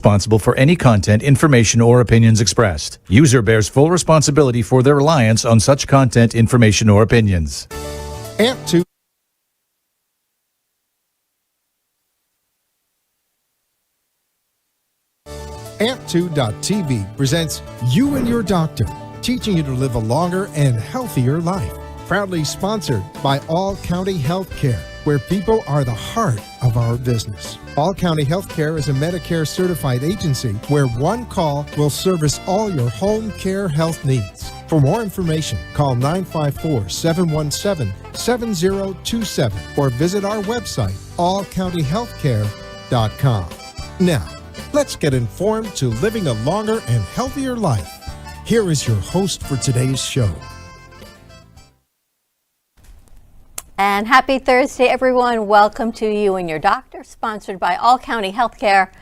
Responsible for any content, information, or opinions expressed. User bears full responsibility for their reliance on such content, information, or opinions. AMP2 AMP2.tv presents You and Your Doctor, teaching you to live a longer and healthier life. Proudly sponsored by All County Healthcare, where people are the heart of our business. All County Healthcare is a Medicare certified agency where one call will service all your home care health needs. For more information, call 954-717-7027 or visit our website, allcountyhealthcare.com. Now, let's get informed to living a longer and healthier life. Here is your host for today's show. And happy Thursday, everyone. Welcome to You and Your Doctor, sponsored by All County Healthcare.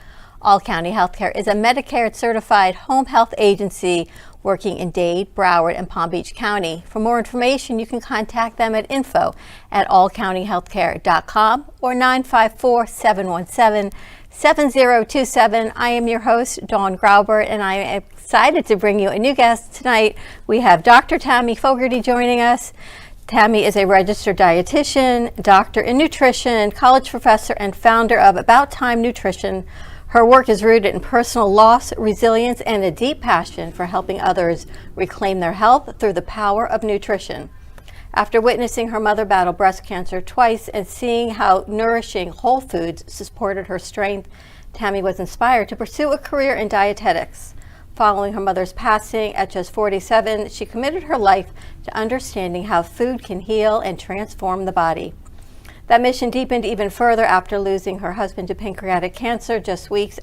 All County Healthcare is a Medicare certified home health agency working in Dade, Broward, and Palm Beach County. For more information, you can contact them at info@allcountyhealthcare.com or 954-717-7027. I am your host, Dawn Graubert, and I am excited to bring you a new guest tonight. We have Dr. Tammy Fogarty joining us. Tammy is a registered dietitian, doctor in nutrition, college professor, and founder of About Time Nutrition. Her work is rooted in personal loss, resilience, and a deep passion for helping others reclaim their health through the power of nutrition. After witnessing her mother battle breast cancer twice and seeing how nourishing whole foods supported her strength, Tammy was inspired to pursue a career in dietetics. Following her mother's passing at just 47, she committed her life to understanding how food can heal and transform the body. That mission deepened even further after losing her husband to pancreatic cancer just weeks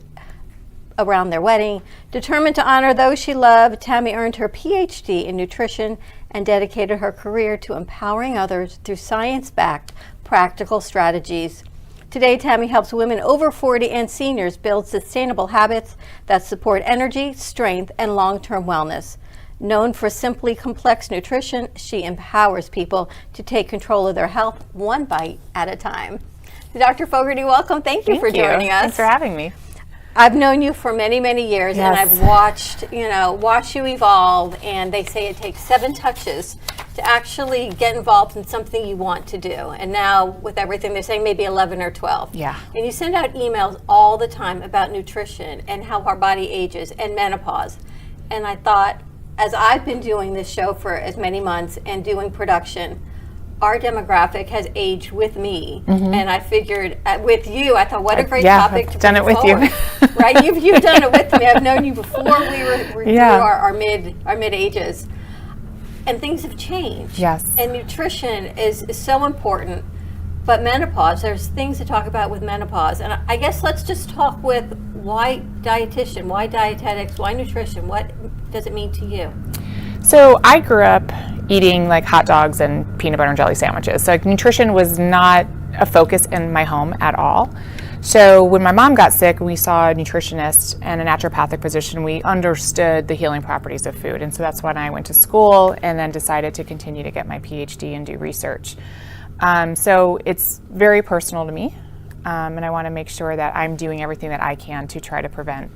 around their wedding. Determined to honor those she loved, Tammy earned her PhD in nutrition and dedicated her career to empowering others through science-backed practical strategies. Today, Tammy helps women over 40 and seniors build sustainable habits that support energy, strength, and long-term wellness. Known for simply complex nutrition, she empowers people to take control of their health one bite at a time. Dr. Fogarty, welcome. Thank you for joining us. Thanks for having me. I've known you for many, many years, yes. And I've watched you evolve, and they say it takes 7 touches to actually get involved in something you want to do. And now with everything, they're saying maybe 11 or 12. Yeah. And you send out emails all the time about nutrition and how our body ages and menopause. And I thought, as I've been doing this show for as many months and doing production, our demographic has aged with me, and I figured with you, I thought, what a great topic to bring forward. Done it with you. Right? You've done it with me. I've known you before we were through our mid ages, and things have changed. Yes. And nutrition is so important. But menopause, there's things to talk about with menopause, and I guess let's just talk with why dietitian, why dietetics, why nutrition. What does it mean to you? So I grew up eating like hot dogs and peanut butter and jelly sandwiches. So nutrition was not a focus in my home at all. So when my mom got sick, we saw a nutritionist and a naturopathic physician. We understood the healing properties of food. And so that's when I went to school and then decided to continue to get my PhD and do research. So it's very personal to me. And I want to make sure that I'm doing everything that I can to try to prevent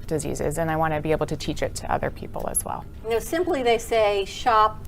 diseases. And I want to be able to teach it to other people as well. Simply they say shop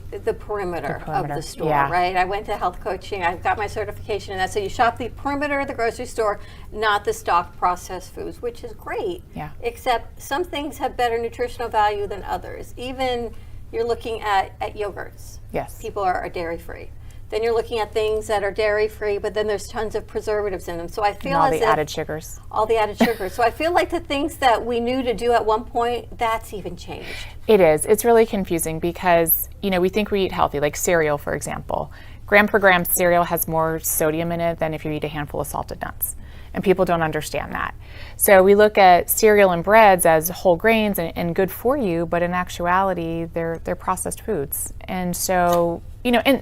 the perimeter of the store, right? I went to health coaching. I've got my certification in that. So you shop the perimeter of the grocery store, not the stock processed foods, which is great. Yeah. Except some things have better nutritional value than others. Even you're looking at yogurts. Yes. People are dairy free. Then you're looking at things that are dairy free, but then there's tons of preservatives in them. So I feel all the added sugars. All the added sugars. So I feel like the things that we knew to do at one point, that's even changed. It is. It's really confusing because, we think we eat healthy, like cereal, for example. Gram per gram cereal has more sodium in it than if you eat a handful of salted nuts. And people don't understand that. So we look at cereal and breads as whole grains and good for you, but in actuality, they're processed foods. And so, and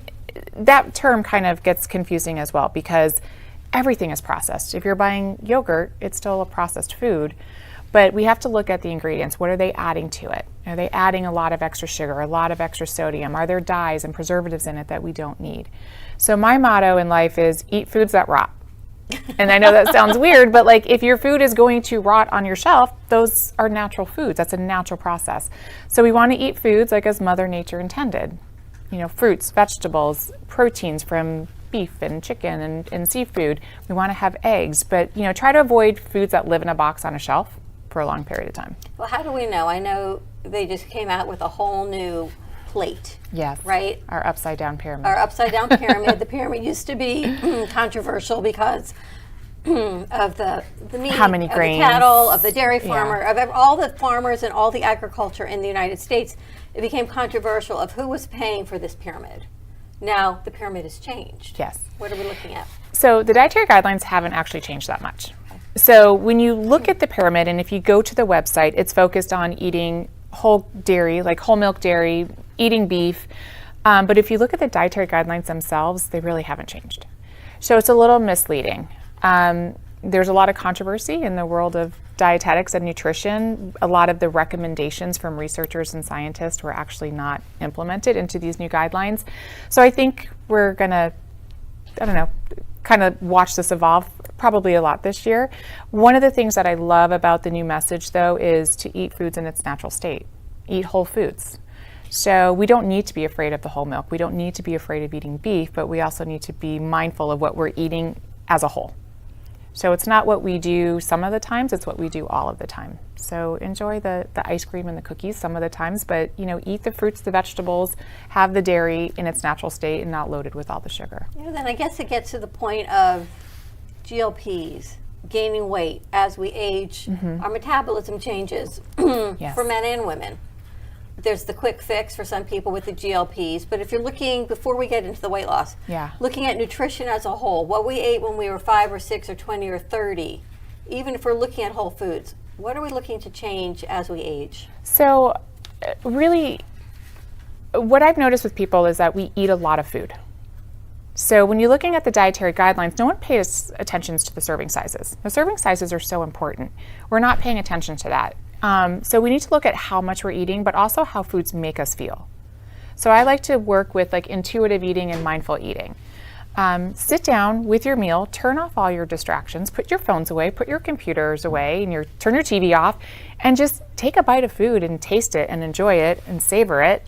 that term kind of gets confusing as well because everything is processed. If you're buying yogurt, it's still a processed food, but we have to look at the ingredients. What are they adding to it? Are they adding a lot of extra sugar, a lot of extra sodium? Are there dyes and preservatives in it that we don't need? So my motto in life is eat foods that rot. And I know that sounds weird, but like if your food is going to rot on your shelf, those are natural foods. That's a natural process. So we want to eat foods like as Mother Nature intended. You know, fruits, vegetables, proteins from beef and chicken and seafood. We want to have eggs, but you know, try to avoid foods that live in a box on a shelf for a long period of time. Well, how do we know? I know they just came out with a whole new plate. Yes. Right? Our upside down pyramid. Our upside down pyramid. The pyramid used to be controversial because of the meat, how many of grains, the cattle, of the dairy farmer, of all the farmers and all the agriculture in the United States. It became controversial of who was paying for this pyramid. Now the pyramid has changed. Yes. What are we looking at? So the dietary guidelines haven't actually changed that much. So when you look at the pyramid, and if you go to the website, it's focused on eating whole dairy, like whole milk dairy, eating beef. But if you look at the dietary guidelines themselves, they really haven't changed. So it's a little misleading. There's a lot of controversy in the world of dietetics and nutrition. A lot of the recommendations from researchers and scientists were actually not implemented into these new guidelines. So I think we're gonna, I don't know, kind of watch this evolve probably a lot this year. One of the things that I love about the new message though is to eat foods in its natural state. Eat whole foods. So we don't need to be afraid of the whole milk. We don't need to be afraid of eating beef, but we also need to be mindful of what we're eating as a whole. So it's not what we do some of the times, it's what we do all of the time. So enjoy the ice cream and the cookies some of the times, but you know, eat the fruits, the vegetables, have the dairy in its natural state and not loaded with all the sugar. Yeah, then I guess it gets to the point of GLPs, gaining weight as we age. Our metabolism changes Yes. for men and women. There's the quick fix for some people with the GLPs, but if you're looking, before we get into the weight loss, Yeah. looking at nutrition as a whole, what we ate when we were 5 or 6 or 20 or 30, even if we're looking at whole foods, what are we looking to change as we age? So really, what I've noticed with people is that we eat a lot of food. So when you're looking at the dietary guidelines, no one pays attention to the serving sizes. The serving sizes are so important. We're not paying attention to that. So we need to look at how much we're eating, but also how foods make us feel. So I like to work with like intuitive eating and mindful eating. Sit down with your meal, turn off all your distractions, put your phones away, put your computers away, and turn your TV off, and just take a bite of food and taste it and enjoy it and savor it.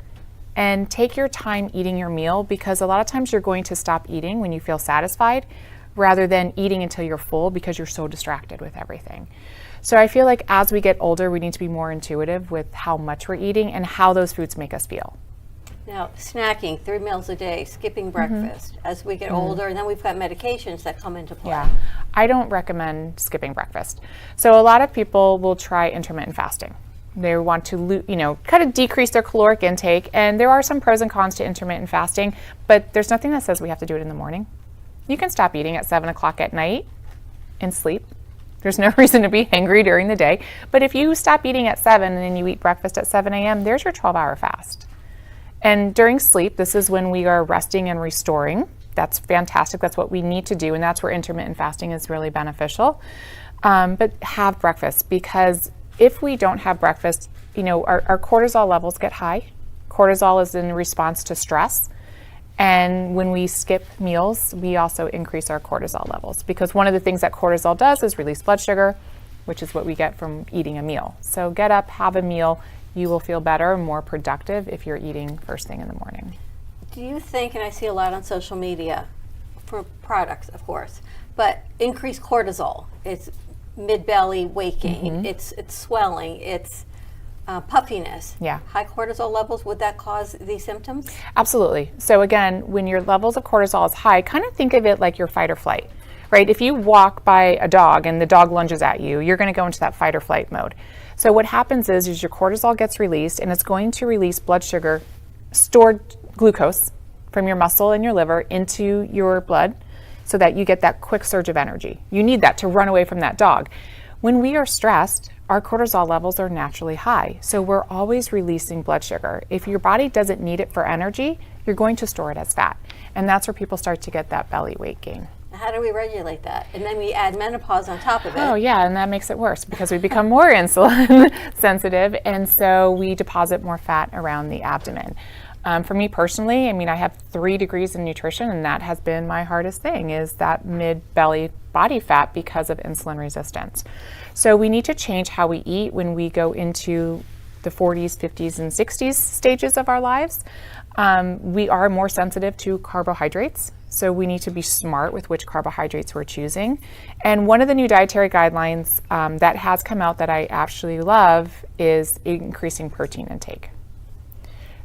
And take your time eating your meal, because a lot of times you're going to stop eating when you feel satisfied rather than eating until you're full because you're so distracted with everything. So I feel like as we get older, we need to be more intuitive with how much we're eating and how those foods make us feel. Now, snacking, 3 meals a day, skipping breakfast as we get older, and then we've got medications that come into play. Yeah, I don't recommend skipping breakfast. So a lot of people will try intermittent fasting. They want to, kind of decrease their caloric intake, and there are some pros and cons to intermittent fasting, but there's nothing that says we have to do it in the morning. You can stop eating at 7 o'clock at night and sleep. There's no reason to be hangry during the day. But if you stop eating at 7 and then you eat breakfast at 7 a.m., there's your 12-hour fast. And during sleep, this is when we are resting and restoring. That's fantastic. That's what we need to do. And that's where intermittent fasting is really beneficial. But have breakfast, because if we don't have breakfast, our cortisol levels get high. Cortisol is in response to stress. And when we skip meals, we also increase our cortisol levels, because one of the things that cortisol does is release blood sugar, which is what we get from eating a meal. So get up, have a meal. You will feel better and more productive if you're eating first thing in the morning. Do you think, and I see a lot on social media for products, of course, but increased cortisol, it's mid-belly waking, it's swelling, it's puffiness. Yeah. High cortisol levels, would that cause these symptoms? Absolutely. So again, when your levels of cortisol is high, kind of think of it like your fight or flight, right? If you walk by a dog and the dog lunges at you, you're going to go into that fight or flight mode. So what happens is your cortisol gets released, and it's going to release blood sugar, stored glucose from your muscle and your liver into your blood, so that you get that quick surge of energy. You need that to run away from that dog. When we are stressed, our cortisol levels are naturally high. So we're always releasing blood sugar. If your body doesn't need it for energy, you're going to store it as fat. And that's where people start to get that belly weight gain. How do we regulate that? And then we add menopause on top of it. Oh yeah, and that makes it worse because we become more insulin sensitive, and so we deposit more fat around the abdomen. For me personally, I have 3 degrees in nutrition, and that has been my hardest thing, is that mid-belly body fat because of insulin resistance. So we need to change how we eat when we go into the 40s, 50s, and 60s stages of our lives. We are more sensitive to carbohydrates, so we need to be smart with which carbohydrates we're choosing. And one of the new dietary guidelines that has come out that I actually love is increasing protein intake.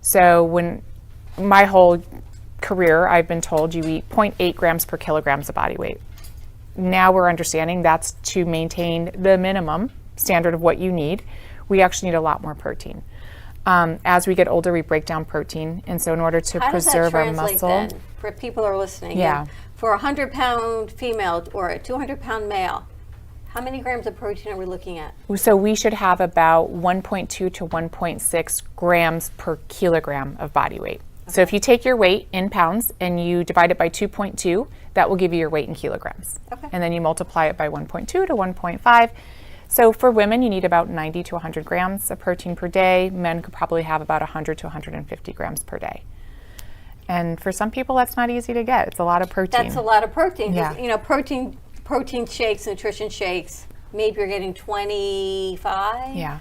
So when my whole career, I've been told you eat 0.8 grams per kilograms of body weight. Now we're understanding that's to maintain the minimum standard of what you need. We actually need a lot more protein. As we get older, we break down protein, and so in order to preserve our muscle, then, for people who are listening, yeah, for a 100-pound female or a 200-pound male, how many grams of protein are we looking at? So we should have about 1.2 to 1.6 grams per kilogram of body weight. Okay. So if you take your weight in pounds and you divide it by 2.2, that will give you your weight in kilograms. Okay. And then you multiply it by 1.2 to 1.5. So for women, you need about 90 to 100 grams of protein per day. Men could probably have about 100 to 150 grams per day. And for some people, that's not easy to get. It's a lot of protein. That's a lot of protein. Yeah. You know, protein shakes, nutrition shakes, maybe you're getting 25. Yeah.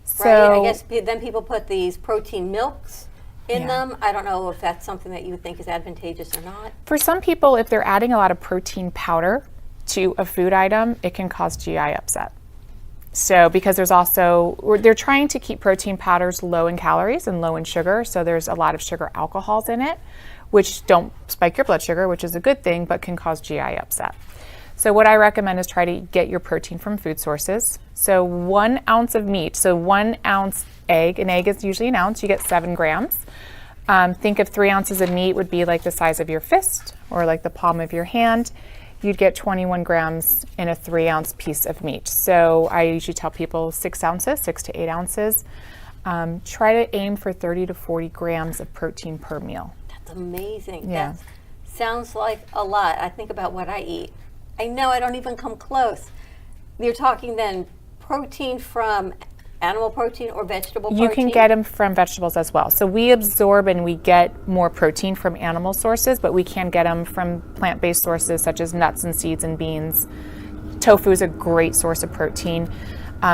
So right? I guess then people put these protein milks in them. I don't know if that's something that you think is advantageous or not. For some people, if they're adding a lot of protein powder to a food item, it can cause GI upset. So because they're trying to keep protein powders low in calories and low in sugar, so there's a lot of sugar alcohols in it, which don't spike your blood sugar, which is a good thing, but can cause GI upset. So what I recommend is try to get your protein from food sources. So 1 ounce of meat, so 1 ounce egg, an egg is usually an ounce, you get 7 grams. Think of 3 ounces of meat would be like the size of your fist or like the palm of your hand. You'd get 21 grams in a 3-ounce piece of meat. So I usually tell people 6 ounces, 6 to 8 ounces. Try to aim for 30 to 40 grams of protein per meal. That's amazing. Yeah. That sounds like a lot. I think about what I eat. I know I don't even come close. You're talking then protein from animal protein or vegetable protein? You can get them from vegetables as well. So we absorb and we get more protein from animal sources, but we can get them from plant-based sources such as nuts and seeds and beans. Tofu is a great source of protein,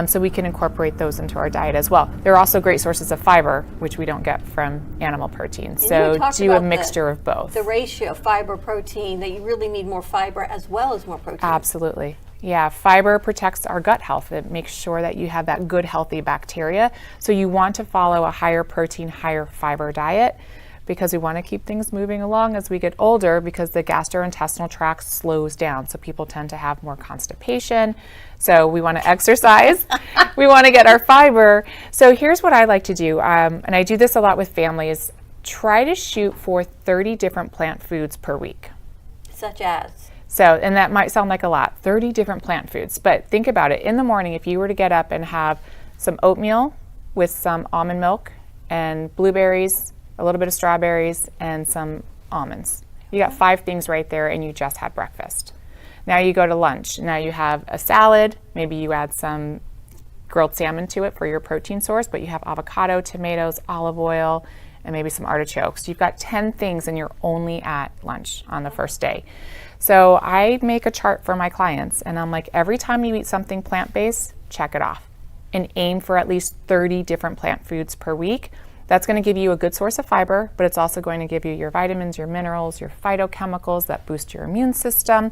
so we can incorporate those into our diet as well. They're also great sources of fiber, which we don't get from animal protein. And so do a mixture of both. The ratio fiber-protein, that you really need more fiber as well as more protein. Absolutely. Yeah, fiber protects our gut health. It makes sure that you have that good, healthy bacteria. So you want to follow a higher protein, higher fiber diet because we want to keep things moving along as we get older because the gastrointestinal tract slows down. So people tend to have more constipation. So we want to exercise. We want to get our fiber. So here's what I like to do, and I do this a lot with families. Try to shoot for 30 different plant foods per week. Such as? So, and that might sound like a lot, 30 different plant foods, but think about it. In the morning, if you were to get up and have some oatmeal with some almond milk and blueberries, a little bit of strawberries, and some almonds, you got 5 things right there and you just had breakfast. Now you go to lunch. Now you have a salad, maybe you add some grilled salmon to it for your protein source, but you have avocado, tomatoes, olive oil, and maybe some artichokes. You've got 10 things and you're only at lunch on the first day. So I make a chart for my clients and I'm like, every time you eat something plant-based, check it off and aim for at least 30 different plant foods per week. That's going to give you a good source of fiber, but it's also going to give you your vitamins, your minerals, your phytochemicals that boost your immune system.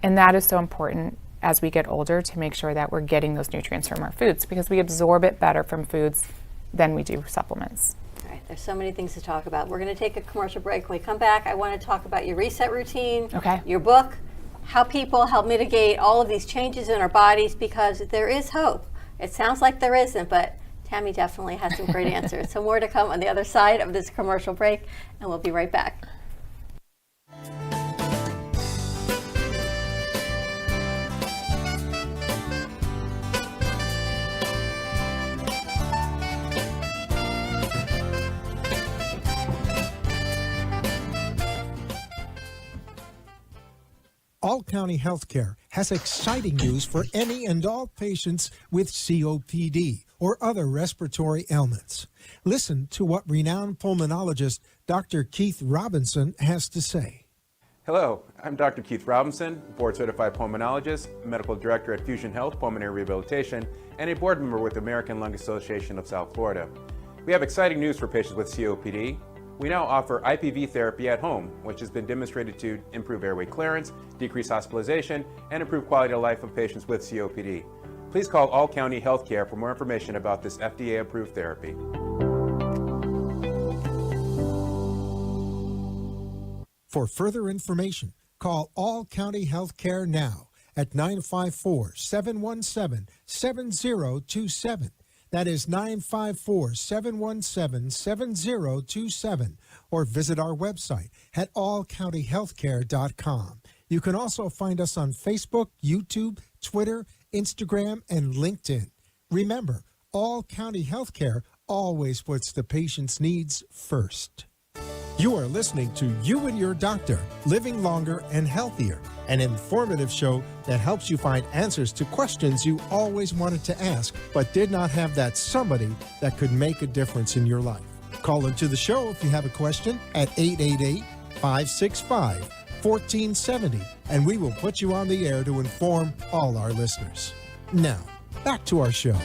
And that is so important as we get older to make sure that we're getting those nutrients from our foods because we absorb it better from foods than we do supplements. All right, there's so many things to talk about. We're going to take a commercial break. When we come back, I want to talk about your reset routine, your book, how people help mitigate all of these changes in our bodies because there is hope. It sounds like there isn't, but Tammy definitely has some great answers. So more to come on the other side of this commercial break, and we'll be right back. All County Healthcare has exciting news for any and all patients with COPD or other respiratory ailments. Listen to what renowned pulmonologist Dr. Keith Robinson has to say. Hello, I'm Dr. Keith Robinson, board-certified pulmonologist, medical director at Fusion Health Pulmonary Rehabilitation, and a board member with the American Lung Association of South Florida. We have exciting news for patients with COPD. We now offer IPV therapy at home, which has been demonstrated to improve airway clearance, decrease hospitalization, and improve quality of life of patients with COPD. Please call All County Healthcare for more information about this FDA-approved therapy. For further information, call All County Healthcare now at 954-717-7027. That is 954-717-7027. Or visit our website at allcountyhealthcare.com. You can also find us on Facebook, YouTube, Twitter, Instagram, and LinkedIn. Remember, All County Healthcare always puts the patient's needs first. You are listening to You and Your Doctor, Living Longer and Healthier, an informative show that helps you find answers to questions you always wanted to ask, but did not have that somebody that could make a difference in your life. Call into the show if you have a question at 888-565-1470, and we will put you on the air to inform all our listeners. Now, back to our show.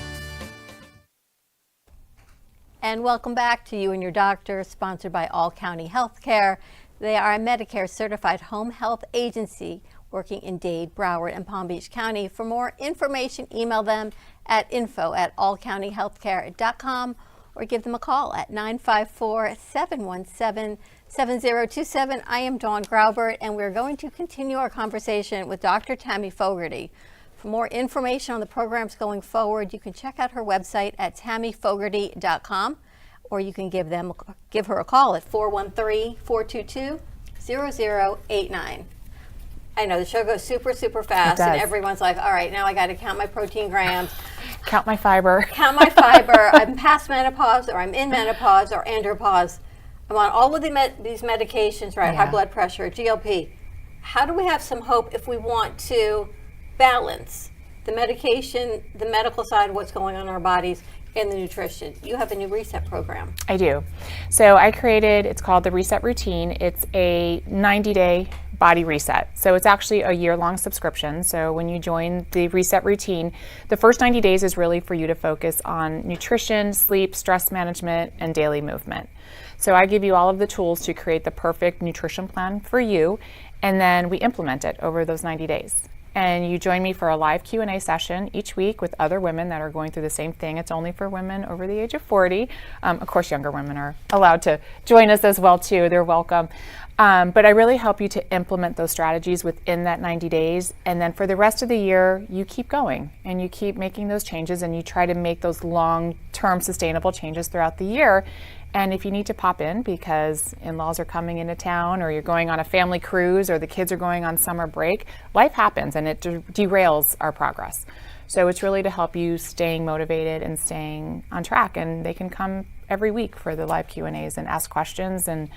And welcome back to You and Your Doctor, sponsored by All County Healthcare. They are a Medicare certified home health agency working in Dade, Broward, and Palm Beach County. For more information, email them at info@allcountyhealthcare.com or give them a call at 954-717-7027. I am Dawn Graubert, and we're going to continue our conversation with Dr. Tammy Fogarty. For more information on the programs going forward, you can check out her website at tammyfogarty.com, or you can give her a call at 413-422-0089. I know the show goes super, super fast, and everyone's like, all right, now I got to count my protein grams. Count my fiber. Count my fiber. I'm past menopause, or I'm in menopause, or andropause. I'm on all of these medications, right? Yeah. High blood pressure, GLP. How do we have some hope if we want to balance the medication, the medical side, what's going on in our bodies, and the nutrition? You have a new reset program. I do. So I created, it's called the Reset Routine. It's a 90-day body reset. So it's actually a year-long subscription. So when you join the Reset Routine, the first 90 days is really for you to focus on nutrition, sleep, stress management, and daily movement. So I give you all of the tools to create the perfect nutrition plan for you, and then we implement it over those 90 days. And you join me for a live Q&A session each week with other women that are going through the same thing. It's only for women over the age of 40. Of course, younger women are allowed to join us as well too. They're welcome. But I really help you to implement those strategies within that 90 days. And then for the rest of the year, you keep going and you keep making those changes, and you try to make those long-term sustainable changes throughout the year. And if you need to pop in because in-laws are coming into town, or you're going on a family cruise, or the kids are going on summer break, life happens and it derails our progress. So it's really to help you staying motivated and staying on track. And they can come every week for the live Q&As and ask questions and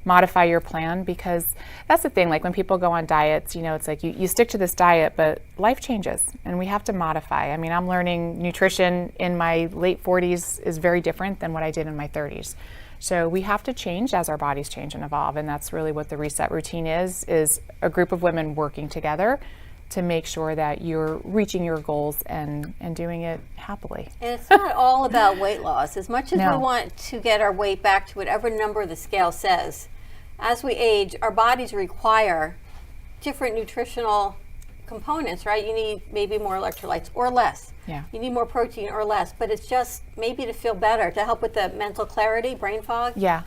modify your plan, because that's the thing, like when people go on diets, you know, it's like you stick to this diet, but life changes and we have to modify. I mean, I'm learning nutrition in my late 40s is very different than what I did in my 30s. So we have to change as our bodies change and evolve, and that's really what the Reset Routine is a group of women working together to make sure that you're reaching your goals and doing it happily. And it's not all about weight loss. As much as we want to get our weight back to whatever number the scale says, as we age, our bodies require different nutritional components, right? You need maybe more electrolytes or less. Yeah. You need more protein or less, but it's just maybe to feel better, to help with the mental clarity, brain fog. Yeah.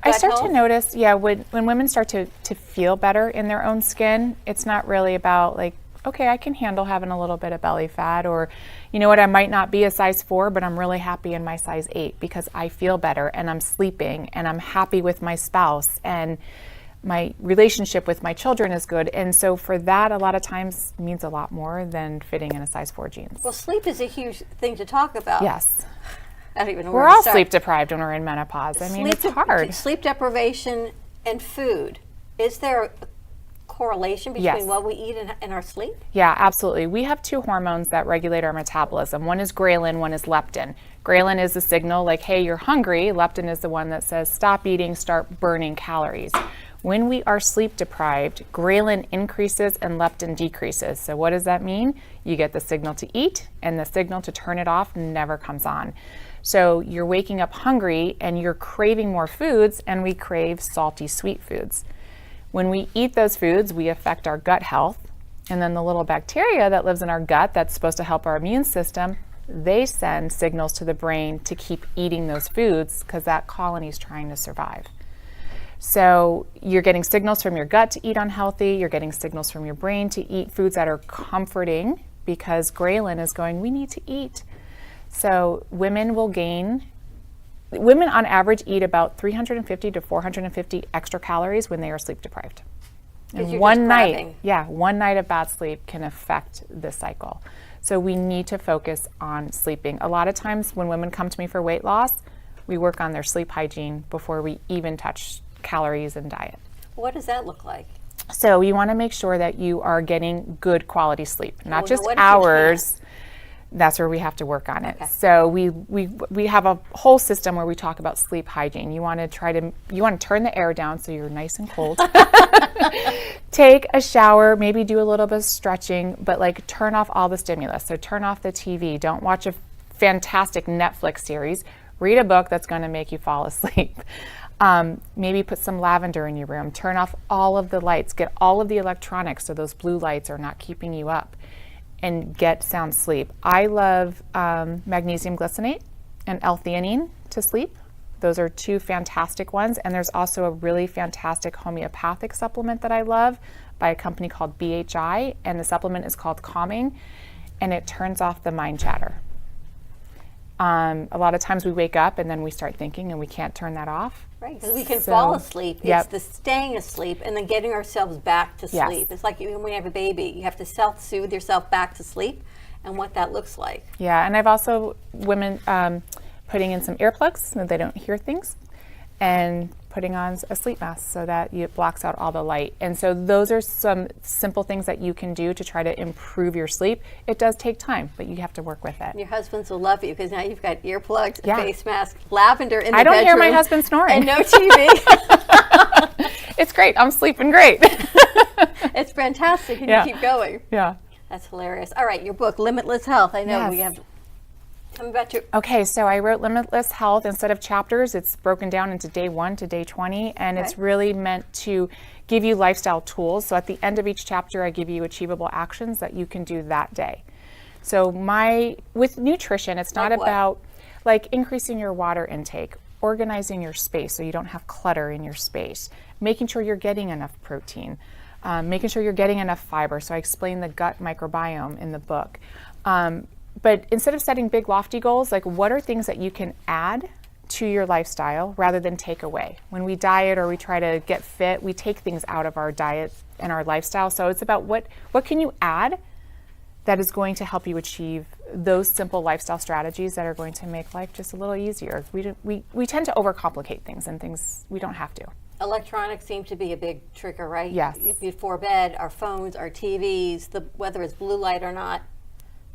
I start to notice, when women start to feel better in their own skin, it's not really about like, okay, I can handle having a little bit of belly fat, or, you know what, I might not be a size 4, but I'm really happy in my size 8 because I feel better and I'm sleeping and I'm happy with my spouse and my relationship with my children is good. And so for that, a lot of times means a lot more than fitting in a size 4 jeans. Well, sleep is a huge thing to talk about. Yes. I don't even know We're where to all start. sleep deprived when we're in menopause. I mean, it's hard. Sleep deprivation and food. Is there a correlation between Yes. what we eat and our sleep? Yeah, absolutely. We have two hormones that regulate our metabolism. One is ghrelin, one is leptin. Ghrelin is the signal like, hey, you're hungry. Leptin is the one that says, stop eating, start burning calories. When we are sleep deprived, ghrelin increases and leptin decreases. So what does that mean? You get the signal to eat, and the signal to turn it off never comes on. So you're waking up hungry and you're craving more foods, and we crave salty, sweet foods. When we eat those foods, we affect our gut health, and then the little bacteria that lives in our gut that's supposed to help our immune system, they send signals to the brain to keep eating those foods because that colony is trying to survive. So you're getting signals from your gut to eat unhealthy, you're getting signals from your brain to eat foods that are comforting because ghrelin is going, we need to eat. So women on average eat about 350 to 450 extra calories when they are sleep deprived. And one night of bad sleep can affect this cycle. So we need to focus on sleeping. A lot of times when women come to me for weight loss, we work on their sleep hygiene before we even touch calories and diet. What does that look like? So you want to make sure that you are getting good quality sleep, not just what if you hours. That's where we have to work on it. Okay. So we have a whole system where we talk about sleep hygiene. You want to turn the air down so you're nice and cold. Take a shower, maybe do a little bit of stretching, but like turn off all the stimulus. So turn off the TV. Don't watch a fantastic Netflix series. Read a book that's going to make you fall asleep. Maybe put some lavender in your room. Turn off all of the lights. Get all of the electronics so those blue lights are not keeping you up, and get sound sleep. I love magnesium glycinate and L-theanine to sleep. Those are two fantastic ones. And there's also a really fantastic homeopathic supplement that I love by a company called BHI, and the supplement is called Calming, and it turns off the mind chatter. A lot of times we wake up and then we start thinking and we can't turn that off. Right, because we can fall asleep. Yep. It's the staying asleep and then getting ourselves back to Yes. sleep. It's like when you have a baby, you have to self-soothe yourself back to sleep, and what that looks like. Yeah, and I've also women putting in some earplugs so they don't hear things, and putting on a sleep mask so that it blocks out all the light. And so those are some simple things that you can do to try to improve your sleep. It does take time, but you have to work with it. Your husbands will love you because now you've got earplugs, Yeah. a face mask, lavender in the I don't hear my bedroom, husband snoring. and no TV. It's great. I'm sleeping great. It's fantastic, and Yeah. you keep going. Yeah. That's hilarious. All right, your book, Limitless Health. I know we Yes. have. Tell me about your. Okay, so I wrote Limitless Health. Instead of chapters, it's broken down into day 1 to day 20, and it's really meant to give you lifestyle tools. So at the end of each chapter, I give you achievable actions that you can do that day. So with nutrition, it's not Like what? about like increasing your water intake, organizing your space so you don't have clutter in your space, making sure you're getting enough protein, making sure you're getting enough fiber. So I explain the gut microbiome in the book. But instead of setting big lofty goals, like what are things that you can add to your lifestyle rather than take away? When we diet or we try to get fit, we take things out of our diet and our lifestyle. So it's about what can you add that is going to help you achieve those simple lifestyle strategies that are going to make life just a little easier. We tend to overcomplicate things, and things we don't have to. Electronics seem to be a big trigger, right? Yes. Before bed, our phones, our TVs, whether it's blue light or not.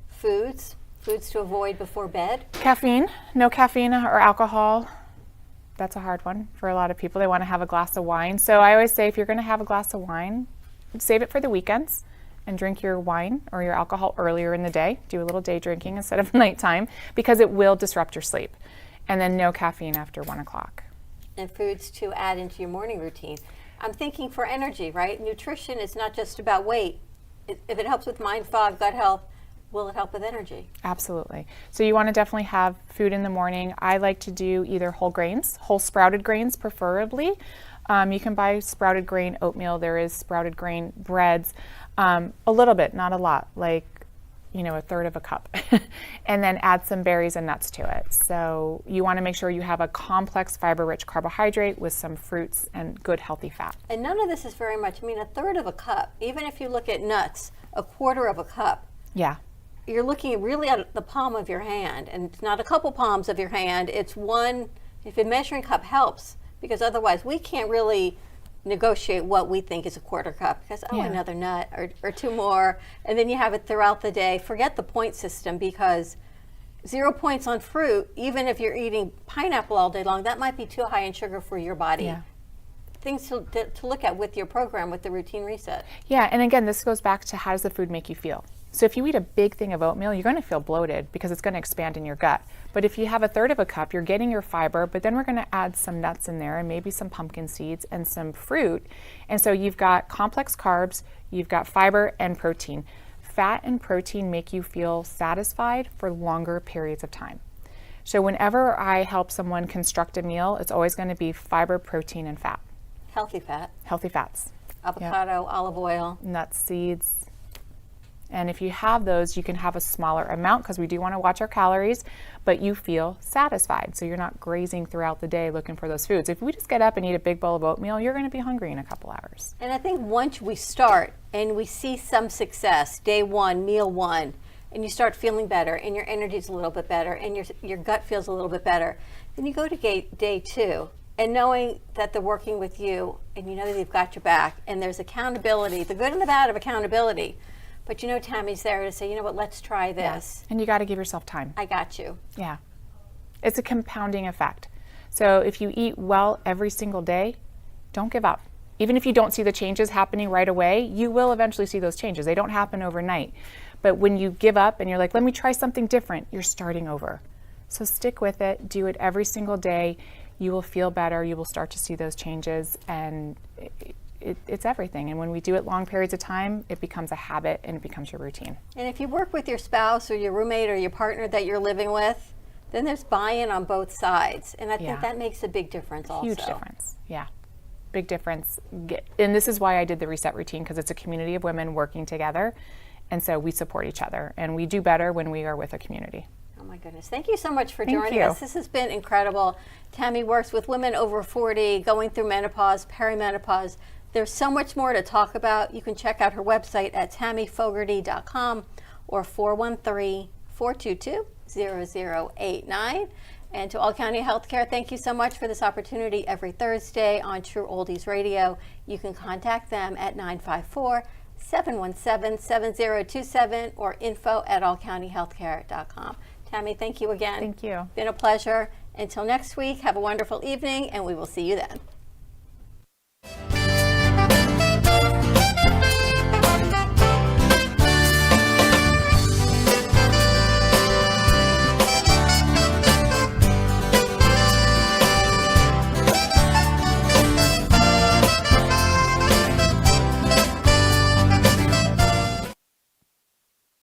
Foods to avoid before bed. Caffeine, no caffeine or alcohol. That's a hard one for a lot of people. They want to have a glass of wine. So I always say if you're going to have a glass of wine, save it for the weekends and drink your wine or your alcohol earlier in the day. Do a little day drinking instead of nighttime, because it will disrupt your sleep. And then no caffeine after 1 o'clock. And foods to add into your morning routine. I'm thinking for energy, right? Nutrition is not just about weight. If it helps with mind fog, gut health, will it help with energy? Absolutely. So you want to definitely have food in the morning. I like to do either whole grains, whole sprouted grains preferably. You can buy sprouted grain oatmeal. There is sprouted grain breads. A little bit, not a lot, like a third of a cup. And then add some berries and nuts to it. So you want to make sure you have a complex fiber-rich carbohydrate with some fruits and good healthy fat. And none of this is very much. I mean, a third of a cup, even if you look at nuts, a quarter of a cup. Yeah. You're looking really at the palm of your hand, and it's not a couple palms of your hand, it's one. If a measuring cup helps, because otherwise we can't really negotiate what we think is a quarter cup because, oh, Yeah. another nut or two more. And then you have it throughout the day. Forget the point system because 0 points on fruit, even if you're eating pineapple all day long, that might be too high in sugar for your body. Yeah. Things to look at with your program, with the routine reset. Yeah, and again, this goes back to how does the food make you feel? So if you eat a big thing of oatmeal, you're going to feel bloated because it's going to expand in your gut. But if you have a third of a cup, you're getting your fiber, but then we're going to add some nuts in there and maybe some pumpkin seeds and some fruit. And so you've got complex carbs, you've got fiber and protein. Fat and protein make you feel satisfied for longer periods of time. So whenever I help someone construct a meal, it's always going to be fiber, protein, and fat. Healthy fat, Healthy fats. avocado, olive oil. Nuts, seeds. And if you have those, you can have a smaller amount because we do want to watch our calories, but you feel satisfied. So you're not grazing throughout the day looking for those foods. If we just get up and eat a big bowl of oatmeal, you're going to be hungry in a couple hours. And I think once we start and we see some success, day one, meal one, and you start feeling better and your energy's a little bit better and your gut feels a little bit better, then you go to day two. And knowing that they're working with you and you know that they've got your back and there's accountability, the good and the bad of accountability. But you know Tammy's there to say, you know what, let's try this. And you got to give yourself time. I got you. Yeah. It's a compounding effect. So if you eat well every single day, don't give up. Even if you don't see the changes happening right away, you will eventually see those changes. They don't happen overnight. But when you give up and you're like, let me try something different, you're starting over. So stick with it. Do it every single day. You will feel better. You will start to see those changes. And it's everything. And when we do it long periods of time, it becomes a habit and it becomes your routine. And if you work with your spouse or your roommate or your partner that you're living with, then there's buy-in on both sides. And I think that makes a big difference also. Huge difference. Yeah. Big difference. And this is why I did the reset routine, because it's a community of women working together. And so we support each other. And we do better when we are with a community. Oh my goodness. Thank you so much for Thank joining you. us. This has been incredible. Tammy works with women over 40, going through menopause, perimenopause. There's so much more to talk about. You can check out her website at tammyfogarty.com or 413-422-0089. And to All County Healthcare, thank you so much for this opportunity every Thursday on True Oldies Radio. You can contact them at 954-717-7027 or info@allcountyhealthcare.com. Tammy, thank you again. Thank you. Been a pleasure. Until next week, have a wonderful evening, and we will see you then.